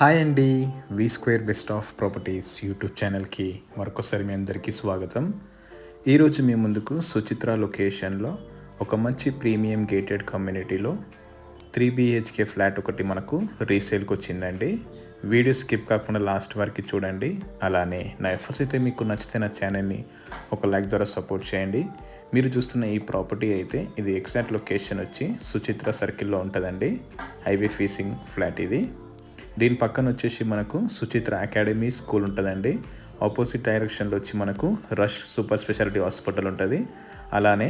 Hi అండి. V square best of properties YouTube ఛానల్కి మరొకసారి మీ అందరికీ స్వాగతం. ఈరోజు మీ ముందుకు సుచిత్ర లొకేషన్లో ఒక మంచి ప్రీమియం గేటెడ్ కమ్యూనిటీలో 3 BHK ఫ్లాట్ ఒకటి మనకు రీసేల్కి వచ్చిందండి. వీడియో స్కిప్ కాకుండా లాస్ట్ వరకు చూడండి. అలానే నా ఎఫర్ట్స్ అయితే మీకు నచ్చితే నా ఛానల్ని ఒక లైక్ ద్వారా సపోర్ట్ చేయండి. మీరు చూస్తున్న ఈ ప్రాపర్టీ అయితే ఇది ఎగ్జాక్ట్ లొకేషన్ వచ్చి సుచిత్ర సర్కిల్లో ఉంటుందండి. హైవే ఫేసింగ్ ఫ్లాట్ ఇది. దీని పక్కన వచ్చేసి మనకు సుచిత్ర అకాడమీ స్కూల్ ఉంటుందండి. ఆపోజిట్ డైరెక్షన్లో వచ్చి మనకు రష్ సూపర్ స్పెషాలిటీ హాస్పిటల్ ఉంటుంది. అలానే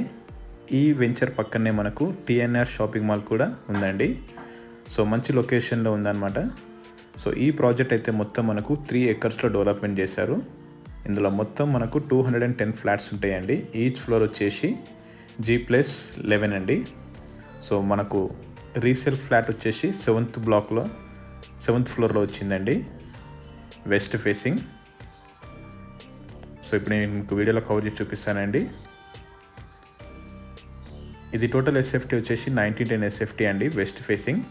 ఈ వెంచర్ పక్కనే మనకు టీఎన్ఆర్ షాపింగ్ మాల్ కూడా ఉందండి. సో మంచి లొకేషన్లో ఉందన్నమాట. సో ఈ ప్రాజెక్ట్ అయితే మొత్తం మనకు 3 acresలో డెవలప్మెంట్ చేశారు. ఇందులో మొత్తం మనకు 210 ఫ్లాట్స్ ఉంటాయండి. ఈచ్ ఫ్లోర్ వచ్చేసి G+11 అండి. సో మనకు రీసేల్ ఫ్లాట్ వచ్చేసి 7th బ్లాక్లో 7th ఫ్లోర్లో వచ్చిందండి, వెస్ట్ ఫేసింగ్. సో ఇప్పుడు నేను మీకు వీడియోలో కవర్ చేసి చూపిస్తానండి. ఇది టోటల్ SFT వచ్చేసి 1910 SFT అండి, west facing.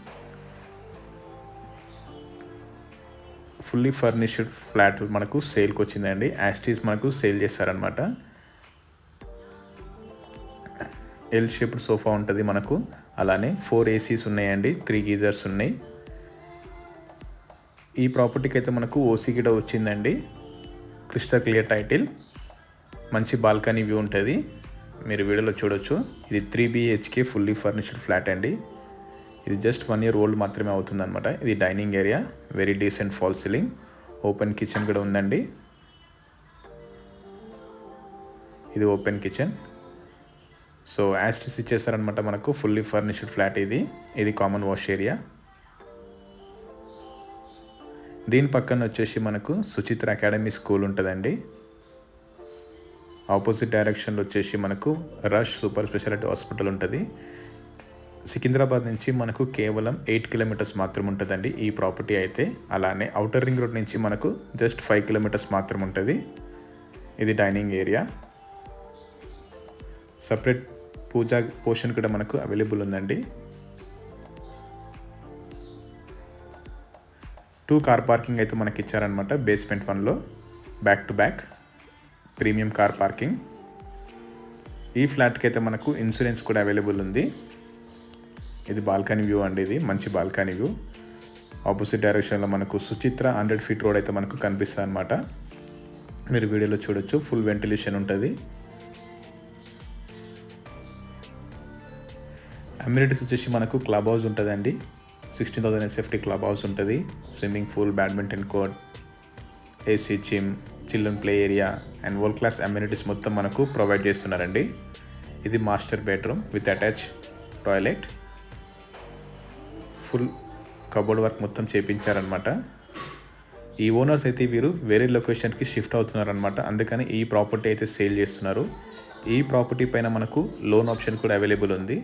Fully furnished flat మనకు సేల్కి వచ్చిందండి. యాస్టీస్ మనకు సేల్ చేస్తారనమాట. ఎల్ షేప్డ్ సోఫా ఉంటుంది మనకు. అలానే 4 ACs ఉన్నాయండి, 3 గీజర్స్ ఉన్నాయి. ఈ ప్రాపర్టీకి అయితే మనకు ఓసీ గిడ వచ్చిందండి. క్రిస్టల్ క్లియర్ టైటిల్, మంచి బాల్కనీ వ్యూ ఉంటుంది, మీరు వీడియోలో చూడొచ్చు. ఇది 3 BHK ఫుల్లీ ఫర్నిష్డ్ ఫ్లాట్ అండి. ఇది జస్ట్ 1 year ఓల్డ్ మాత్రమే అవుతుంది అనమాట. ఇది dining area, very decent fall ceiling, open kitchen కూడా ఉందండి. ఇది ఓపెన్ కిచెన్. సో యాస్టిస్ ఇచ్చేసారనమాట మనకు. ఫుల్లీ ఫర్నిష్డ్ ఫ్లాట్ ఇది. ఇది కామన్ వాష్ ఏరియా. దీని పక్కన వచ్చేసి మనకు సుచిత్ర అకాడమీ స్కూల్ ఉంటుందండి. ఆపోజిట్ డైరెక్షన్లో వచ్చేసి మనకు రష్ సూపర్ స్పెషాలిటీ హాస్పిటల్ ఉంటుంది. సికింద్రాబాద్ నుంచి మనకు కేవలం 8 kilometers మాత్రం ఉంటుందండి ఈ ప్రాపర్టీ అయితే. అలానే అవుటర్ రింగ్ రోడ్ నుంచి మనకు జస్ట్ 5 kilometers మాత్రం ఉంటుంది. ఇది డైనింగ్ ఏరియా. సపరేట్ పూజా పోర్షన్ కూడా మనకు అవైలబుల్ ఉందండి. 2 కార్ పార్కింగ్ అయితే మనకి ఇచ్చారనమాట బేస్మెంట్ 1లో, back to back premium car parking. ఈ ఫ్లాట్కి అయితే మనకు ఇన్సూరెన్స్ కూడా అవైలబుల్ ఉంది. ఇది బాల్కనీ వ్యూ అండి, ఇది మంచి బాల్కనీ వ్యూ. ఆపోజిట్ డైరెక్షన్లో మనకు సుచిత్ర 100 feet రోడ్ అయితే మనకు కనిపిస్తుంది అనమాట. మీరు వీడియోలో చూడొచ్చు, ఫుల్ వెంటిలేషన్ ఉంటుంది. అమ్యూనిటీస్ వచ్చేసి మనకు క్లబ్ హౌస్ ఉంటుందండి. 16,000 SFT క్లబ్ హౌస్ ఉంటుంది. Swimming pool, badminton court, AC gym, children play area and world class amenities మొత్తం మనకు ప్రొవైడ్ చేస్తున్నారండి. ఇది master bedroom with attach toilet. Full cupboard work మొత్తం చేయించారనమాట. ఈ ఓనర్స్ అయితే వీరు వేరే లొకేషన్కి షిఫ్ట్ అవుతున్నారనమాట. అందుకని ఈ ప్రాపర్టీ అయితే సేల్ చేస్తున్నారు. ఈ ప్రాపర్టీ పైన మనకు లోన్ ఆప్షన్ కూడా అవైలబుల్ ఉంది.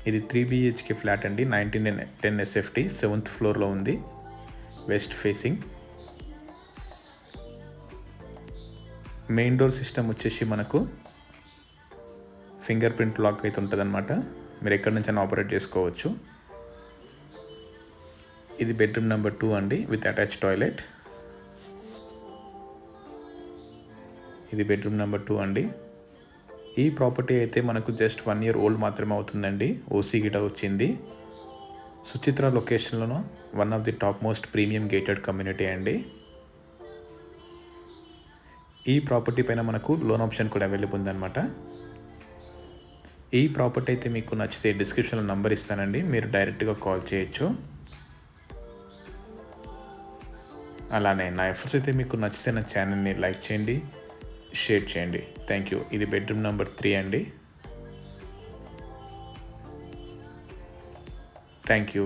ఇది 3 BHK ఫ్లాట్ అండి, 1910 SFT, 7th ఫ్లోర్లో ఉంది, west facing. Main door system వచ్చేసి మనకు ఫింగర్ ప్రింట్ లాక్ అయితే ఉంటుంది అనమాట. మీరు ఎక్కడి నుంచి అయినా ఆపరేట్ చేసుకోవచ్చు. ఇది బెడ్రూమ్ నెంబర్ 2 అండి, విత్ అటాచ్ టాయిలెట్. ఇది బెడ్రూమ్ నెంబర్ 2 అండి. ఈ ప్రాపర్టీ అయితే మనకు జస్ట్ 1 year ఓల్డ్ మాత్రమే అవుతుందండి. ఓసీ గిట వచ్చింది. సుచిత్ర లొకేషన్లో one of the top most premium gated community అండి. ఈ ప్రాపర్టీ పైన మనకు లోన్ ఆప్షన్ కూడా అవైలబుల్ ఉందన్నమాట. ఈ ప్రాపర్టీ అయితే మీకు నచ్చితే డిస్క్రిప్షన్లో నంబర్ ఇస్తానండి, మీరు డైరెక్ట్గా కాల్ చేయొచ్చు. అలానే నా ఎఫర్ట్స్ అయితే మీకు నచ్చితే నా ఛానల్ని లైక్ చేయండి, షేర్ చేయండి. Thank you. ఇది బెడ్రూమ్ నెంబర్ 3 అండి. Thank you.